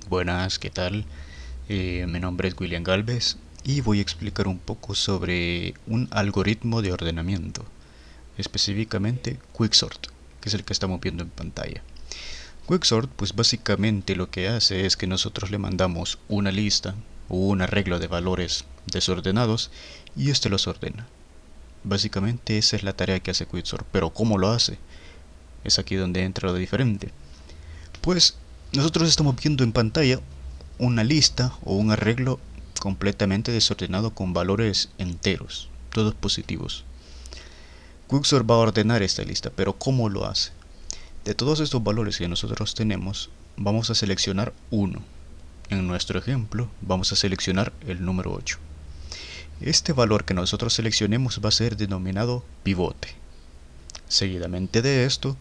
Buenas, ¿qué tal? Mi nombre es William Galvez y voy a explicar un poco sobre un algoritmo de ordenamiento, específicamente Quicksort, que es el que estamos viendo en pantalla. Quicksort, pues básicamente lo que hace es que nosotros le mandamos una lista o un arreglo de valores desordenados y este los ordena. Básicamente esa es la tarea que hace Quicksort, pero ¿cómo lo hace? Es aquí donde entra lo diferente. Pues nosotros estamos viendo en pantalla una lista o un arreglo completamente desordenado con valores enteros, todos positivos. Quicksort va a ordenar esta lista, pero ¿cómo lo hace? De todos estos valores que nosotros tenemos, vamos a seleccionar uno. En nuestro ejemplo, vamos a seleccionar el número 8. Este valor que nosotros seleccionemos va a ser denominado pivote. Seguidamente de esto,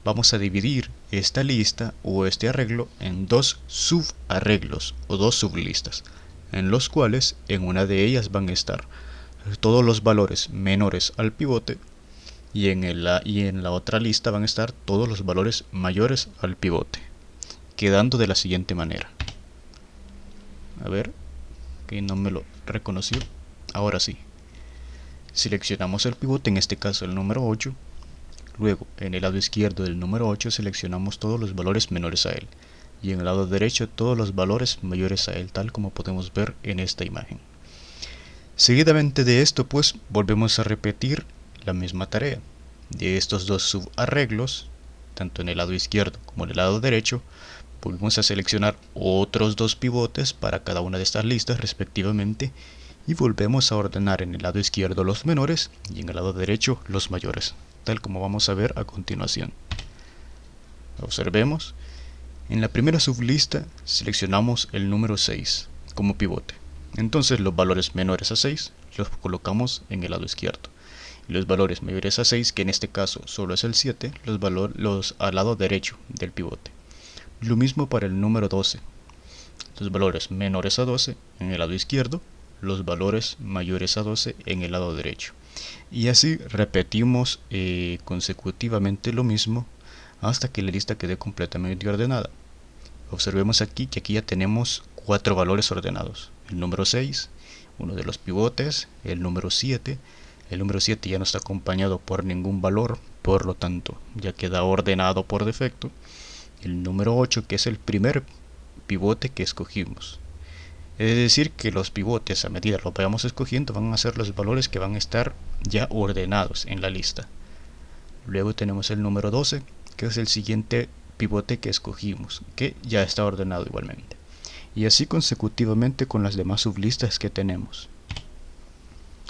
vamos a dividir esta lista o este arreglo en dos subarreglos o dos sublistas, en los cuales en una de ellas van a estar todos los valores menores al pivote y en la otra lista van a estar todos los valores mayores al pivote, quedando de la siguiente manera. A ver, que no me lo reconoció. Ahora sí. Seleccionamos el pivote, en este caso el número 8. Luego, en el lado izquierdo del número 8 seleccionamos todos los valores menores a él, y en el lado derecho todos los valores mayores a él, tal como podemos ver en esta imagen. Seguidamente de esto, pues, volvemos a repetir la misma tarea. De estos dos subarreglos, tanto en el lado izquierdo como en el lado derecho, volvemos a seleccionar otros dos pivotes para cada una de estas listas respectivamente, y volvemos a ordenar en el lado izquierdo los menores y en el lado derecho los mayores, tal como vamos a ver a continuación. Observemos, en la primera sublista seleccionamos el número 6 como pivote. Entonces los valores menores a 6 los colocamos en el lado izquierdo. Y los valores mayores a 6, que en este caso solo es el 7, los al lado derecho del pivote. Lo mismo para el número 12. Los valores menores a 12 en el lado izquierdo, los valores mayores a 12 en el lado derecho. Y así repetimos consecutivamente lo mismo hasta que la lista quede completamente ordenada. Observemos aquí que aquí ya tenemos 4 valores ordenados. El número 6, uno de los pivotes, el número 7. El número 7 ya no está acompañado por ningún valor, por lo tanto ya queda ordenado por defecto. El número 8, que es el primer pivote que escogimos. Es decir, que los pivotes, a medida que los vayamos escogiendo, van a ser los valores que van a estar ya ordenados en la lista. Luego tenemos el número 12, que es el siguiente pivote que escogimos, que ya está ordenado igualmente. Y así consecutivamente con las demás sublistas que tenemos.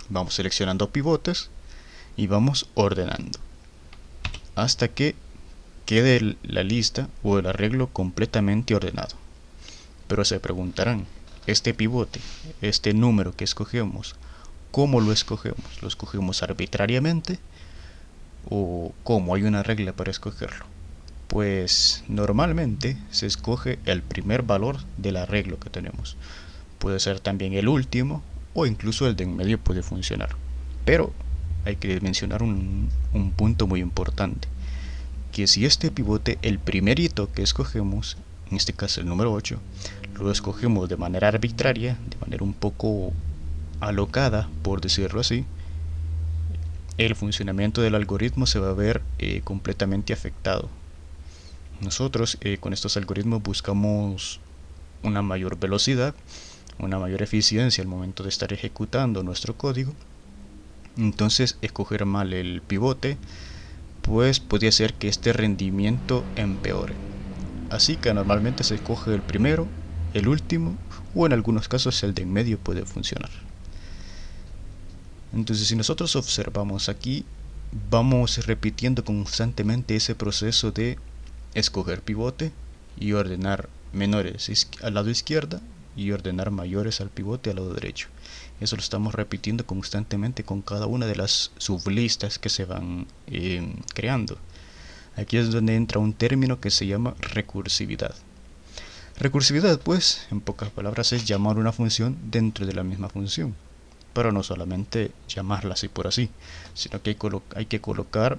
Vamos seleccionando pivotes y vamos ordenando hasta que quede la lista o el arreglo completamente ordenado. Pero se preguntarán, este pivote, este número que escogemos, ¿cómo lo escogemos? ¿Lo escogemos arbitrariamente o cómo hay una regla para escogerlo? Pues normalmente se escoge el primer valor del arreglo que tenemos. Puede ser también el último o incluso el de en medio puede funcionar. Pero hay que mencionar un punto muy importante, que si este pivote, el primerito que escogemos, en este caso el número 8, lo escogemos de manera arbitraria, de manera un poco alocada, por decirlo así, el funcionamiento del algoritmo se va a ver completamente afectado. Nosotros con estos algoritmos buscamos una mayor velocidad, una mayor eficiencia al momento de estar ejecutando nuestro código. Entonces, escoger mal el pivote pues podría ser que este rendimiento empeore. Así que normalmente se escoge el primero, el último o en algunos casos el de en medio puede funcionar. Entonces, si nosotros observamos aquí, vamos repitiendo constantemente ese proceso de escoger pivote y ordenar menores al lado izquierdo y ordenar mayores al pivote al lado derecho. Eso lo estamos repitiendo constantemente con cada una de las sublistas que se van creando. Aquí es donde entra un término que se llama recursividad. Recursividad, pues, en pocas palabras, es llamar una función dentro de la misma función. Pero no solamente llamarla así por así, sino que hay que colocar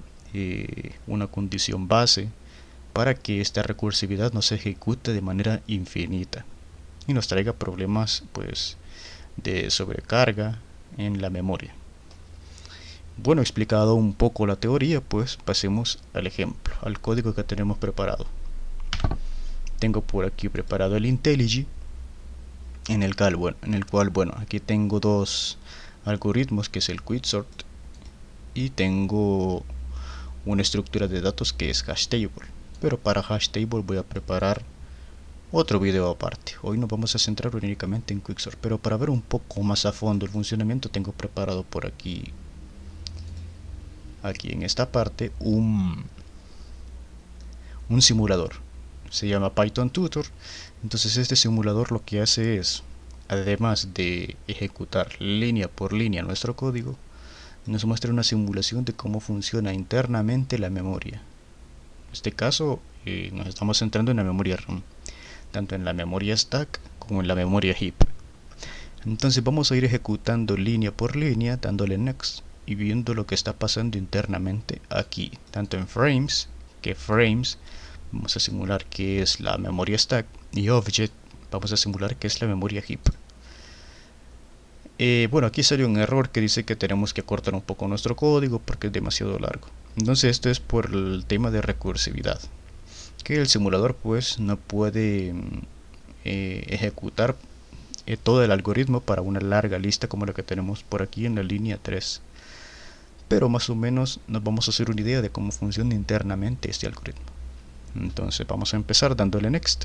una condición base para que esta recursividad no se ejecute de manera infinita y nos traiga problemas pues de sobrecarga en la memoria. Bueno, explicado un poco la teoría, pues pasemos al ejemplo, al código que tenemos preparado. Tengo por aquí preparado el IntelliJ, en el cual, bueno, aquí tengo dos algoritmos, que es el Quicksort, y tengo una estructura de datos que es hashtable. Pero para hashtable voy a preparar otro video aparte. Hoy nos vamos a centrar únicamente en Quicksort, pero para ver un poco más a fondo el funcionamiento tengo preparado por aquí en esta parte un simulador. Se llama Python Tutor. Entonces este simulador lo que hace es, además de ejecutar línea por línea nuestro código, nos muestra una simulación de cómo funciona internamente la memoria. En este caso nos estamos centrando en la memoria RAM, tanto en la memoria stack como en la memoria heap. Entonces vamos a ir ejecutando línea por línea, dándole next y viendo lo que está pasando internamente aquí, tanto en frames, vamos a simular que es la memoria stack, y object vamos a simular que es la memoria heap. Bueno, aquí salió un error que dice que tenemos que acortar un poco nuestro código porque es demasiado largo. Entonces esto es por el tema de recursividad, que el simulador pues no puede ejecutar todo el algoritmo para una larga lista como la que tenemos por aquí en la línea 3. Pero más o menos nos vamos a hacer una idea de cómo funciona internamente este algoritmo. Entonces vamos a empezar dándole next.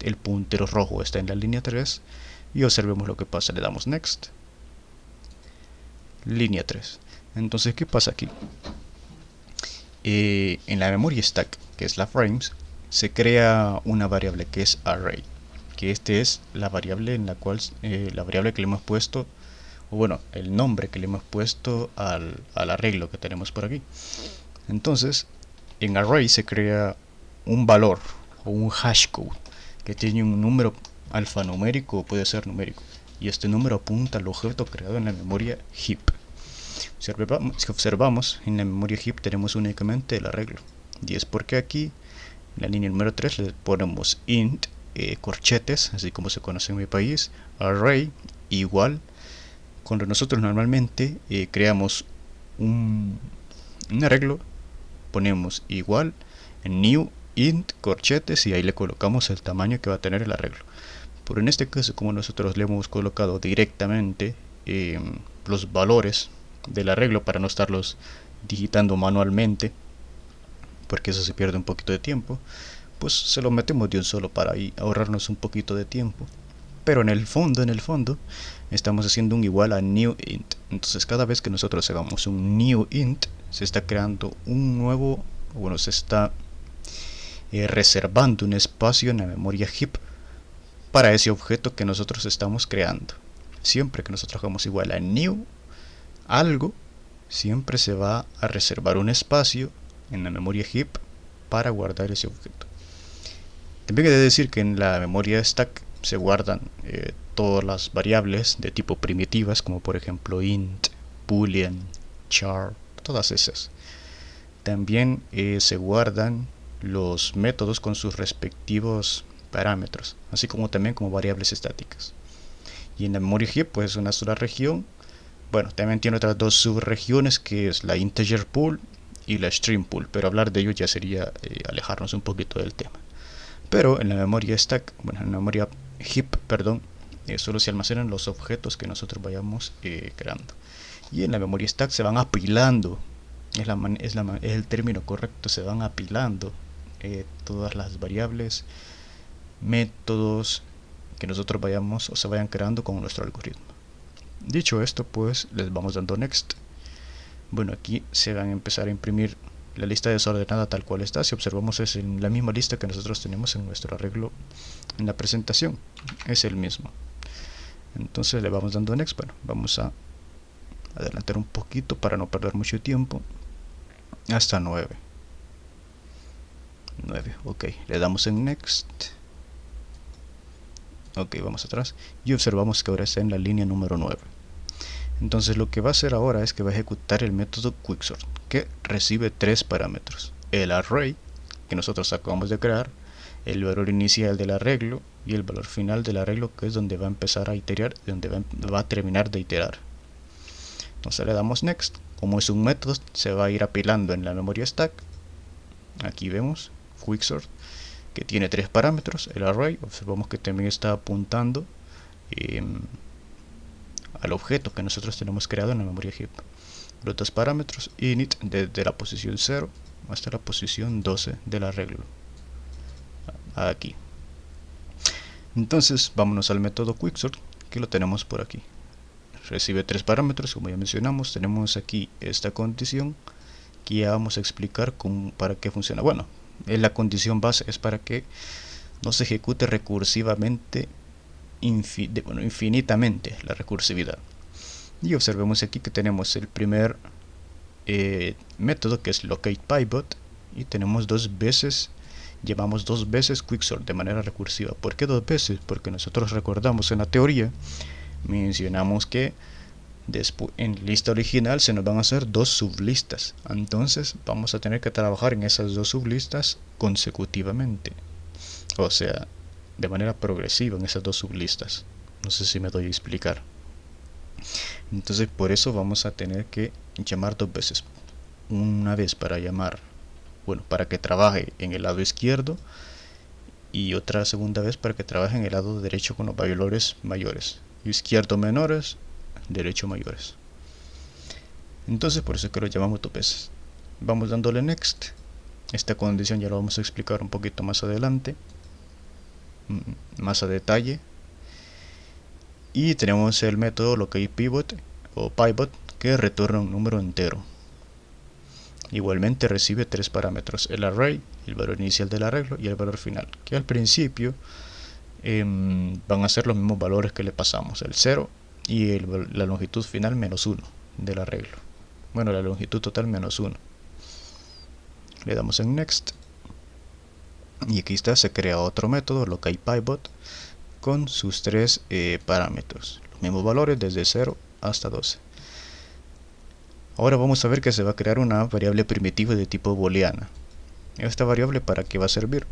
El puntero rojo está en la línea 3 y observemos lo que pasa. Le damos next, línea 3. Entonces, ¿qué pasa aquí? En la memoria stack, que es la frames, se crea una variable que es array, que es la variable en la cual la variable que le hemos puesto, o bueno, el nombre que le hemos puesto al arreglo que tenemos por aquí. Entonces en array se crea un valor o un hashcode que tiene un número alfanumérico o puede ser numérico, y este número apunta al objeto creado en la memoria heap. Si observamos, en la memoria heap tenemos únicamente el arreglo, y es porque aquí en la línea número 3 le ponemos int, corchetes, así como se conoce en mi país, array igual. Cuando nosotros normalmente creamos un arreglo, ponemos igual new int corchetes y ahí le colocamos el tamaño que va a tener el arreglo. Pero en este caso, como nosotros le hemos colocado directamente los valores del arreglo para no estarlos digitando manualmente, porque eso se pierde un poquito de tiempo, pues se lo metemos de un solo para ahí ahorrarnos un poquito de tiempo. Pero en el fondo estamos haciendo un igual a new int. Entonces cada vez que nosotros hagamos un new int, se está creando un nuevo, bueno, se está reservando un espacio en la memoria heap para ese objeto que nosotros estamos creando. Siempre que nosotros hagamos igual a new algo, siempre se va a reservar un espacio en la memoria heap para guardar ese objeto. También he de decir que en la memoria stack se guardan todas las variables de tipo primitivas, como por ejemplo int, boolean, char, todas esas. También se guardan los métodos con sus respectivos parámetros, así como también como variables estáticas. Y en la memoria heap pues es una sola región. Bueno, también tiene otras dos subregiones, que es la integer pool y la string pool, pero hablar de ello ya sería alejarnos un poquito del tema. Pero en la memoria stack, bueno, en la memoria heap, perdón, solo se almacenan los objetos que nosotros vayamos creando. Y en la memoria stack se van apilando, es el término correcto, se van apilando todas las variables, métodos que nosotros vayamos o se vayan creando con nuestro algoritmo. Dicho esto, pues les vamos dando next. Bueno, aquí se van a empezar a imprimir la lista desordenada tal cual está. Si observamos, es en la misma lista que nosotros tenemos en nuestro arreglo en la presentación, es el mismo. Entonces le vamos dando next. Bueno, vamos a adelantar un poquito para no perder mucho tiempo hasta 9. Ok, le damos en next. Ok, vamos atrás y observamos que ahora está en la línea número 9. Entonces lo que va a hacer ahora es que va a ejecutar el método quicksort, que recibe tres parámetros: el array, que nosotros acabamos de crear, el valor inicial del arreglo y el valor final del arreglo, que es donde va a empezar a iterar, donde va a terminar de iterar. Entonces le damos next. Como es un método, se va a ir apilando en la memoria stack. Aquí vemos quicksort, que tiene 3 parámetros. El array, observamos que también está apuntando al objeto que nosotros tenemos creado en la memoria heap. Los 2 parámetros init desde la posición 0 hasta la posición 12 del arreglo. Aquí. Entonces vámonos al método quicksort, que lo tenemos por aquí. Recibe 3 parámetros, como ya mencionamos. Tenemos aquí esta condición que ya vamos a explicar para qué funciona. Bueno, la condición base es para que no se ejecute recursivamente, infinitamente la recursividad. Y observemos aquí que tenemos el primer método, que es locatePivot, y tenemos llevamos dos veces quicksort de manera recursiva. ¿Por qué 2 veces? Porque nosotros recordamos en la teoría, mencionamos que después en lista original se nos van a hacer 2 sublistas. Entonces vamos a tener que trabajar en esas 2 sublistas consecutivamente, o sea, de manera progresiva en esas 2 sublistas. No sé si me doy a explicar. Entonces por eso vamos a tener que llamar 2 veces. Una vez para llamar, bueno, para que trabaje en el lado izquierdo, y otra segunda vez para que trabaje en el lado derecho con los valores mayores. Izquierdo menores, derecho mayores. Entonces por eso es que lo llamamos 2 veces. Vamos dándole next. Esta condición ya lo vamos a explicar un poquito más adelante, más a detalle. Y tenemos el método locatePivot o pivot, que retorna un número entero. Igualmente recibe 3 parámetros: el array, el valor inicial del arreglo y el valor final, que al principio van a ser los mismos valores que le pasamos, el 0 y la longitud final menos 1 del arreglo. Bueno, la longitud total menos 1. Le damos en next. Y aquí está, se crea otro método, locatePivot, con sus 3 parámetros. Los mismos valores desde 0 hasta 12. Ahora vamos a ver que se va a crear una variable primitiva de tipo booleana. Esta variable, ¿para qué va a servir?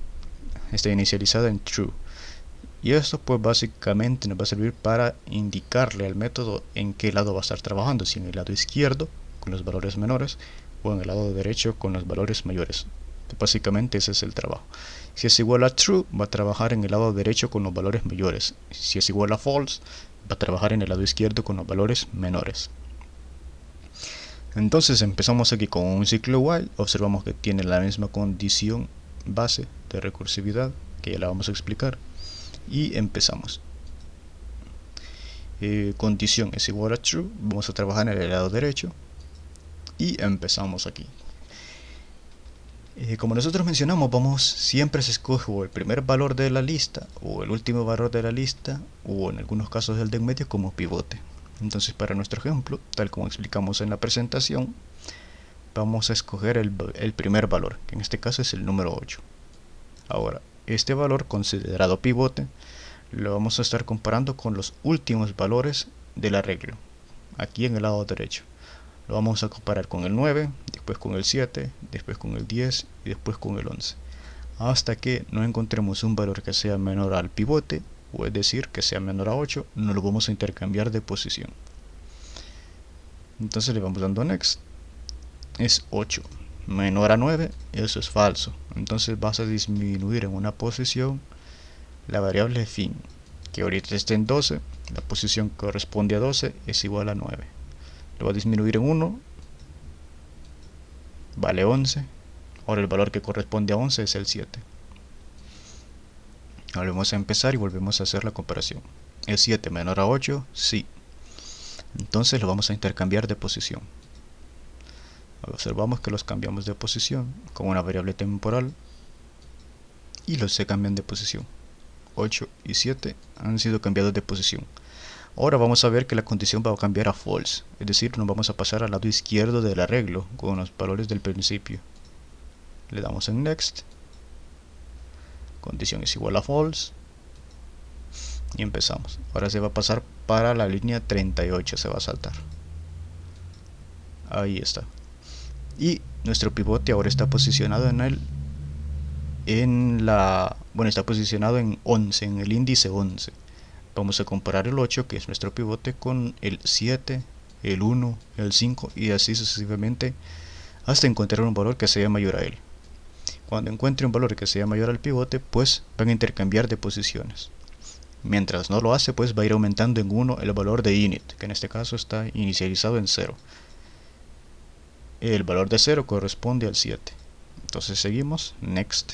Está inicializada en true. Y esto pues básicamente nos va a servir para indicarle al método en qué lado va a estar trabajando, si en el lado izquierdo con los valores menores o en el lado derecho con los valores mayores. Básicamente ese es el trabajo. Si es igual a true, va a trabajar en el lado derecho con los valores mayores. Si es igual a false, va a trabajar en el lado izquierdo con los valores menores. Entonces empezamos aquí con un ciclo while. Observamos que tiene la misma condición base de recursividad, que ya la vamos a explicar. Y empezamos. Condición es igual a true. Vamos a trabajar en el lado derecho. Y empezamos aquí. Como nosotros mencionamos, siempre se escoge o el primer valor de la lista o el último valor de la lista, o en algunos casos el de en medio, como pivote. Entonces para nuestro ejemplo, tal como explicamos en la presentación, vamos a escoger el primer valor, que en este caso es el número 8. Ahora, este valor considerado pivote lo vamos a estar comparando con los últimos valores del arreglo, aquí en el lado derecho. Lo vamos a comparar con el 9, después con el 7, después con el 10 y después con el 11, hasta que no encontremos un valor que sea menor al pivote, o es decir, que sea menor a 8, no lo vamos a intercambiar de posición. Entonces le vamos dando next. Es 8 menor a 9, eso es falso. Entonces vas a disminuir en una posición la variable fin, que ahorita está en 12, la posición que corresponde a 12 es igual a 9. Lo va a disminuir en 1, vale 11. Ahora el valor que corresponde a 11 es el 7. Volvemos a empezar y volvemos a hacer la comparación. ¿Es 7 menor a 8? Sí. Entonces lo vamos a intercambiar de posición. Observamos que los cambiamos de posición con una variable temporal y los se cambian de posición. 8 y 7 han sido cambiados de posición. Ahora vamos a ver que la condición va a cambiar a false, es decir, nos vamos a pasar al lado izquierdo del arreglo con los valores del principio. Le damos en next. Condición es igual a false. Y empezamos. Ahora se va a pasar para la línea 38, se va a saltar. Ahí está. Y nuestro pivote ahora está posicionado en el está posicionado en 11, en el índice 11. Vamos a comparar el 8, que es nuestro pivote, con el 7, el 1, el 5 y así sucesivamente hasta encontrar un valor que sea mayor a él. Cuando encuentre un valor que sea mayor al pivote, pues van a intercambiar de posiciones. Mientras no lo hace, pues va a ir aumentando en 1 el valor de init, que en este caso está inicializado en 0. El valor de 0 corresponde al 7. Entonces seguimos, next.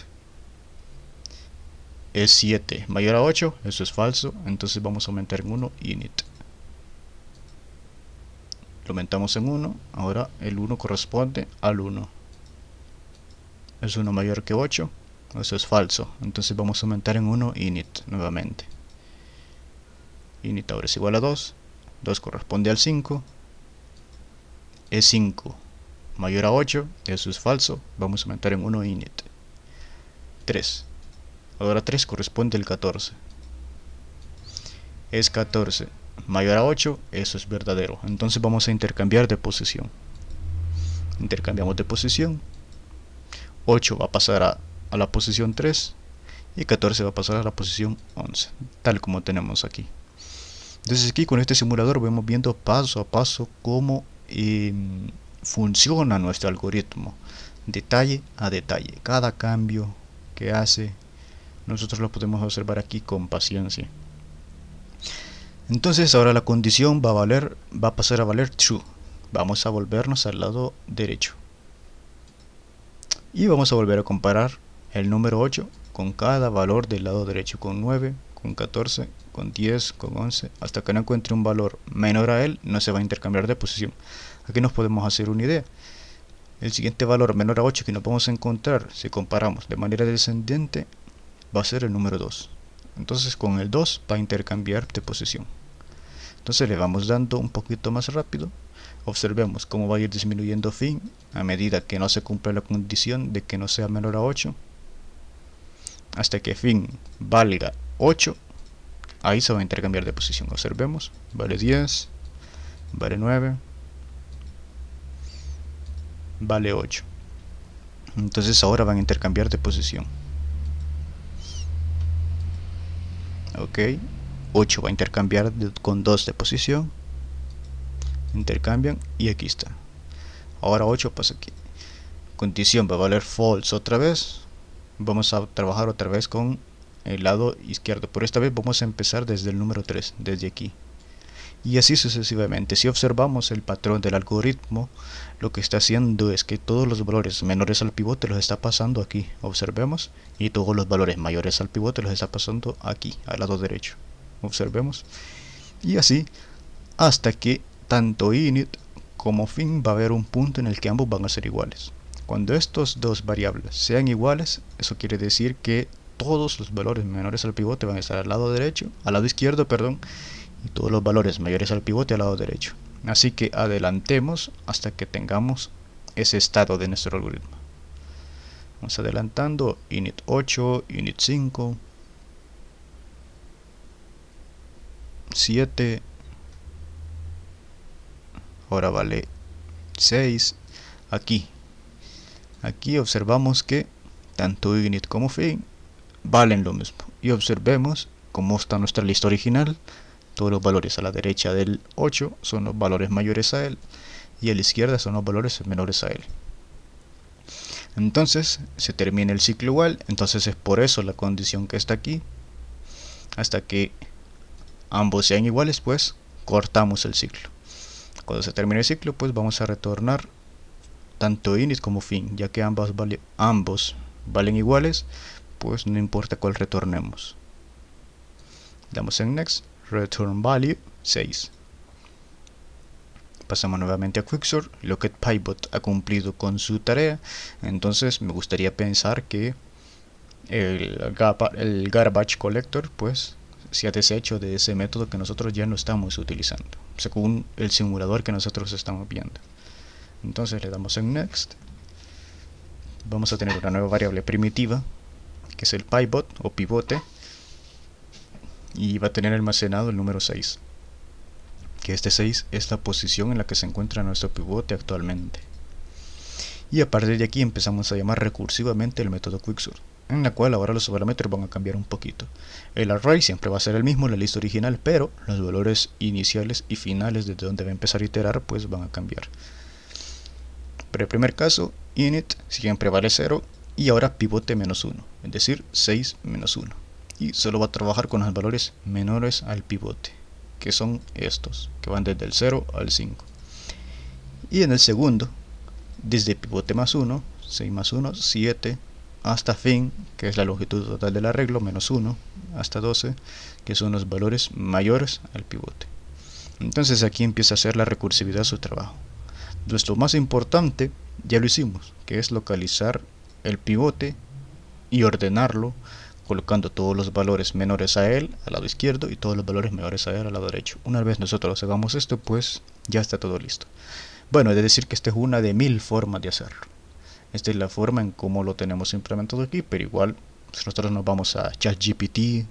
Es 7 mayor a 8, eso es falso, entonces vamos a aumentar en 1 init. Lo aumentamos en 1, ahora el 1 corresponde al 1. Es 1 mayor que 8, eso es falso, entonces vamos a aumentar en 1 init nuevamente. Init ahora es igual a 2, 2 corresponde al 5, es 5 mayor a 8, eso es falso, vamos a aumentar en 1 init. 3, ahora 3 corresponde al 14, es 14 mayor a 8, eso es verdadero, entonces vamos a intercambiar de posición. Intercambiamos de posición, 8 va a pasar a la posición 3 y 14 va a pasar a la posición 11, tal como tenemos aquí. Entonces aquí con este simulador vamos viendo paso a paso cómo funciona nuestro algoritmo, detalle a detalle. Cada cambio que hace nosotros lo podemos observar aquí con paciencia. Entonces ahora la condición va a pasar a valer true. Vamos a volvernos al lado derecho y vamos a volver a comparar el número 8 con cada valor del lado derecho, con 9, con 14, con 10, con 11, hasta que no encuentre un valor menor a él, no se va a intercambiar de posición. Aquí nos podemos hacer una idea. El siguiente valor menor a 8 que nos vamos a encontrar, si comparamos de manera descendente, va a ser el número 2. Entonces con el 2 va a intercambiar de posición. Entonces le vamos dando un poquito más rápido. Observemos cómo va a ir disminuyendo fin a medida que no se cumple la condición de que no sea menor a 8. Hasta que fin valga 8, ahí se va a intercambiar de posición. Observemos, vale 10, vale 9, vale 8. Entonces ahora van a intercambiar de posición. Ok, 8 va a intercambiar con 2 de posición. Intercambian y aquí está. Ahora 8 pasa aquí. Condición va a valer false otra vez. Vamos a trabajar otra vez con el lado izquierdo, pero esta vez vamos a empezar desde el número 3, desde aquí. Y así sucesivamente. Si observamos el patrón del algoritmo, lo que está haciendo es que todos los valores menores al pivote los está pasando aquí. Observemos. Y todos los valores mayores al pivote los está pasando aquí, al lado derecho. Observemos. Y así hasta que tanto init como fin va a haber un punto en el que ambos van a ser iguales. Cuando estos dos variables sean iguales, eso quiere decir que todos los valores menores al pivote van a estar al lado derecho, al lado izquierdo, perdón, y todos los valores mayores al pivote al lado derecho. Así que adelantemos hasta que tengamos ese estado de nuestro algoritmo. Vamos adelantando, init 8, init 5, 7, ahora vale 6, aquí observamos que tanto init como fin valen lo mismo y observemos cómo está nuestra lista original. Todos los valores a la derecha del 8 son los valores mayores a él y a la izquierda son los valores menores a él. Entonces se termina el ciclo igual, entonces es por eso la condición que está aquí. Hasta que ambos sean iguales, pues cortamos el ciclo. Cuando se termine el ciclo, pues vamos a retornar tanto init como fin, ya que ambos valen iguales, pues no importa cuál retornemos. Damos en next, return value 6. Pasamos nuevamente a Quicksort. LocketPybot ha cumplido con su tarea, entonces me gustaría pensar que el garbage collector pues se ha deshecho de ese método que nosotros ya no estamos utilizando, según el simulador que nosotros estamos viendo. Entonces le damos en next. Vamos a tener una nueva variable primitiva que es el pivot o pivote, y va a tener almacenado el número 6, que este 6 es la posición en la que se encuentra nuestro pivote actualmente. Y a partir de aquí empezamos a llamar recursivamente el método Quicksort. en la cual ahora los parámetros van a cambiar un poquito. El array siempre va a ser el mismo, la lista original, pero los valores iniciales y finales desde donde va a empezar a iterar pues van a cambiar. Para el primer caso, init siempre vale 0 y ahora pivote menos 1, es decir 6 menos 1, y solo va a trabajar con los valores menores al pivote, que son estos, que van desde el 0 al 5. Y en el segundo, desde pivote más 1, 6 más 1, 7, hasta fin, que es la longitud total del arreglo, menos 1, hasta 12, que son los valores mayores al pivote. Entonces aquí empieza a hacer la recursividad su trabajo. Nuestro más importante ya lo hicimos, que es localizar el pivote y ordenarlo colocando todos los valores menores a él al lado izquierdo y todos los valores mayores a él al lado derecho. Una vez nosotros hagamos esto, pues ya está todo listo. Bueno, he de decir que esta es una de 1000 formas de hacerlo. Esta es la forma en cómo lo tenemos implementado aquí, pero igual si nosotros nos vamos a ChatGPT,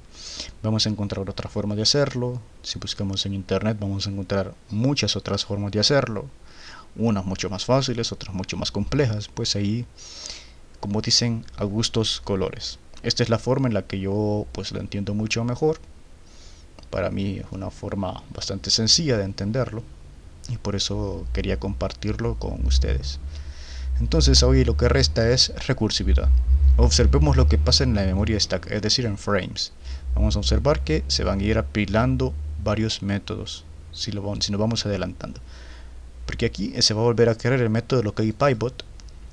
vamos a encontrar otra forma de hacerlo. Si buscamos en internet vamos a encontrar muchas otras formas de hacerlo, unas mucho más fáciles, otras mucho más complejas, pues ahí, como dicen, a gustos colores. Esta es la forma en la que yo pues lo entiendo mucho mejor. Para mí es una forma bastante sencilla de entenderlo y por eso quería compartirlo con ustedes. Entonces hoy lo que resta es recursividad. Observemos lo que pasa en la memoria stack, es decir, en frames. Vamos a observar que se van a ir apilando varios métodos si nos vamos adelantando. Porque aquí se va a volver a crear el método localPivot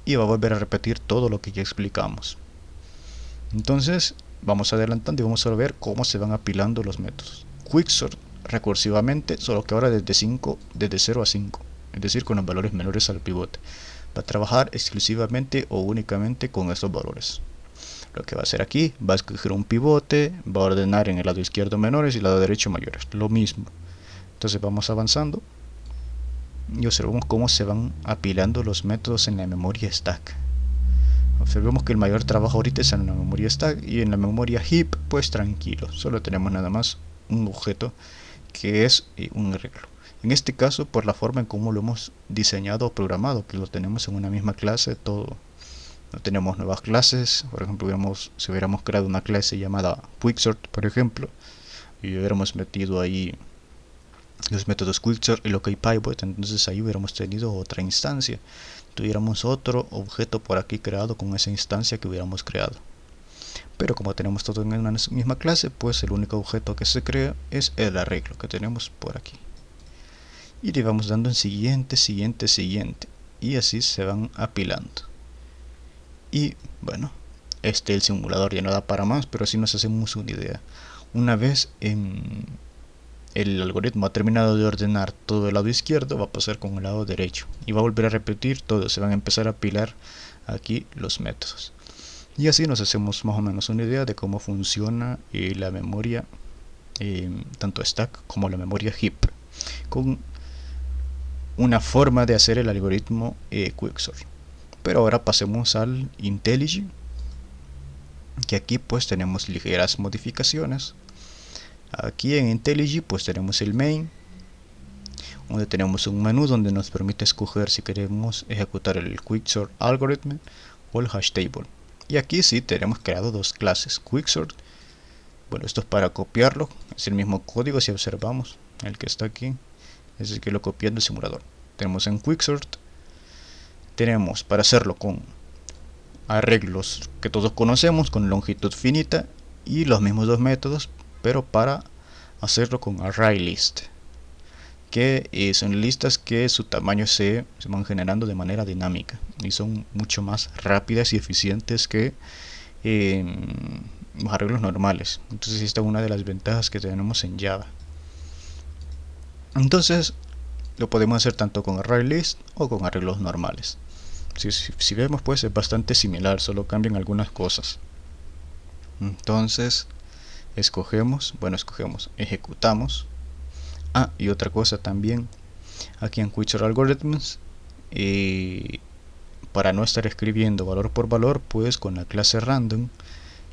y va a volver a repetir todo lo que ya explicamos. Entonces vamos adelantando y vamos a ver cómo se van apilando los métodos. Quicksort recursivamente, solo que ahora desde 0 a 5, es decir, con los valores menores al pivote. Va a trabajar exclusivamente o únicamente con estos valores. Lo que va a hacer aquí, va a escoger un pivote, va a ordenar en el lado izquierdo menores y el lado derecho mayores, lo mismo. Entonces vamos avanzando y observemos cómo se van apilando los métodos en la memoria stack. Observemos que el mayor trabajo ahorita es en la memoria stack y en la memoria heap pues tranquilo, solo tenemos nada más un objeto que es un arreglo. En este caso, por la forma en cómo lo hemos diseñado o programado, que lo tenemos en una misma clase, todo. No tenemos nuevas clases. Por ejemplo, si hubiéramos creado una clase llamada Quicksort, por ejemplo, y hubiéramos metido ahí los métodos Quicksort y localPivot, entonces ahí hubiéramos tenido otra instancia. Tuviéramos otro objeto por aquí creado con esa instancia que hubiéramos creado. Pero como tenemos todo en una misma clase, pues el único objeto que se crea es el arreglo que tenemos por aquí. Y le vamos dando en siguiente, y así se van apilando. Y bueno, el simulador ya no da para más, pero así nos hacemos una idea. Una vez el algoritmo ha terminado de ordenar todo el lado izquierdo, va a pasar con el lado derecho y va a volver a repetir todo, se van a empezar a apilar aquí los métodos. Y así nos hacemos más o menos una idea de cómo funciona la memoria, tanto stack como la memoria heap, con una forma de hacer el algoritmo Quicksort. Pero ahora pasemos al IntelliJ, que aquí pues tenemos ligeras modificaciones. Aquí en IntelliJ pues tenemos el main, donde tenemos un menú donde nos permite escoger si queremos ejecutar el Quicksort algorithm o el hash table. Y aquí sí tenemos creado dos clases, Quicksort. Bueno, esto es para copiarlo, es el mismo código si observamos, el que está aquí. Es el que lo copié del simulador. Tenemos en Quicksort, tenemos para hacerlo con arreglos que todos conocemos, con longitud finita y los mismos dos métodos, pero para hacerlo con ArrayList, que son listas que su tamaño se van generando de manera dinámica y son mucho más rápidas y eficientes que los arreglos normales. Entonces esta es una de las ventajas que tenemos en Java. Entonces lo podemos hacer tanto con ArrayList o con arreglos normales. Si vemos pues es bastante similar, solo cambian algunas cosas. Entonces ejecutamos. Y otra cosa también, aquí en Quicksort Algorithms, para no estar escribiendo valor por valor, pues con la clase random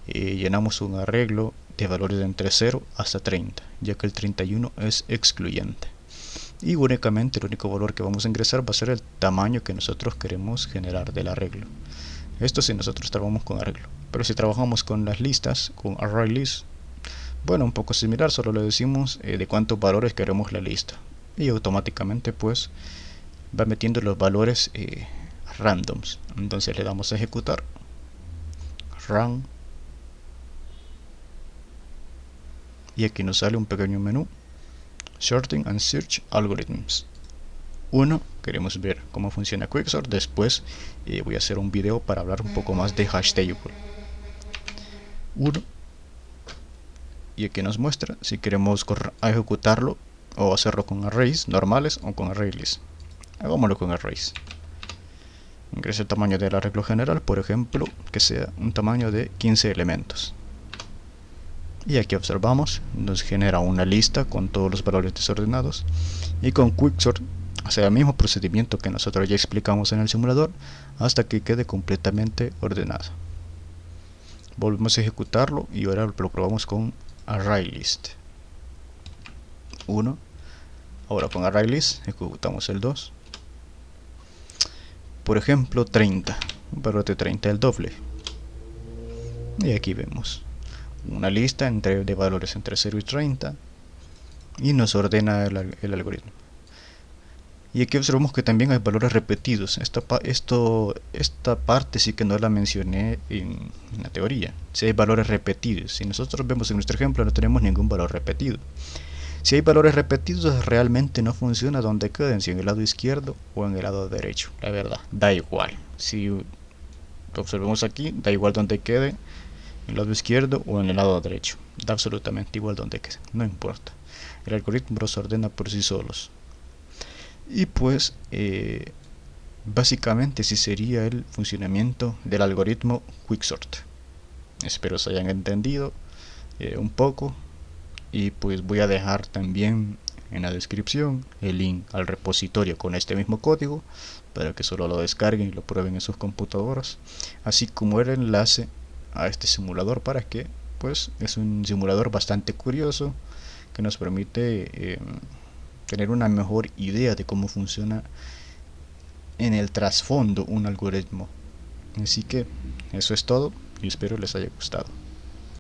llenamos un arreglo de valores de entre 0 hasta 30, ya que el 31 es excluyente. Y únicamente el único valor que vamos a ingresar va a ser el tamaño que nosotros queremos generar del arreglo. Esto si nosotros trabajamos con arreglo. Pero si trabajamos con las listas, con ArrayList, bueno, un poco similar, solo le decimos de cuántos valores queremos la lista y automáticamente pues va metiendo los valores randoms. Entonces le damos a ejecutar, run, y aquí nos sale un pequeño menú, Sorting and Search Algorithms. Queremos ver cómo funciona Quicksort. Después voy a hacer un video para hablar un poco más de Hashtable. Y aquí nos muestra si queremos ejecutarlo o hacerlo con arrays normales o con ArrayList. Hagámoslo con arrays. Ingrese el tamaño del arreglo general, por ejemplo, que sea un tamaño de 15 elementos. Y aquí observamos, nos genera una lista con todos los valores desordenados. Y con Quicksort hace el mismo procedimiento que nosotros ya explicamos en el simulador hasta que quede completamente ordenado. Volvemos a ejecutarlo y ahora lo probamos con ArrayList. Ahora con ArrayList ejecutamos el 2. Por ejemplo 30, un valor de 30, el doble. Y aquí vemos una lista de valores entre 0 y 30 y nos ordena el algoritmo. Y aquí observamos que también hay valores repetidos. Esta parte sí que no la mencioné en la teoría. Si hay valores repetidos, si nosotros vemos en nuestro ejemplo no tenemos ningún valor repetido. Si hay valores repetidos realmente no funciona donde queden, si en el lado izquierdo o en el lado derecho. La verdad, da igual. Si observamos aquí, da igual donde quede, en el lado izquierdo o en el lado derecho. Da absolutamente igual donde quede, no importa. El algoritmo los ordena por sí solos. Y pues básicamente así sería el funcionamiento del algoritmo Quicksort. Espero se hayan entendido un poco, y pues voy a dejar también en la descripción el link al repositorio con este mismo código para que solo lo descarguen y lo prueben en sus computadoras, así como el enlace a este simulador, para que pues es un simulador bastante curioso que nos permite tener una mejor idea de cómo funciona en el trasfondo un algoritmo. Así que eso es todo y espero les haya gustado.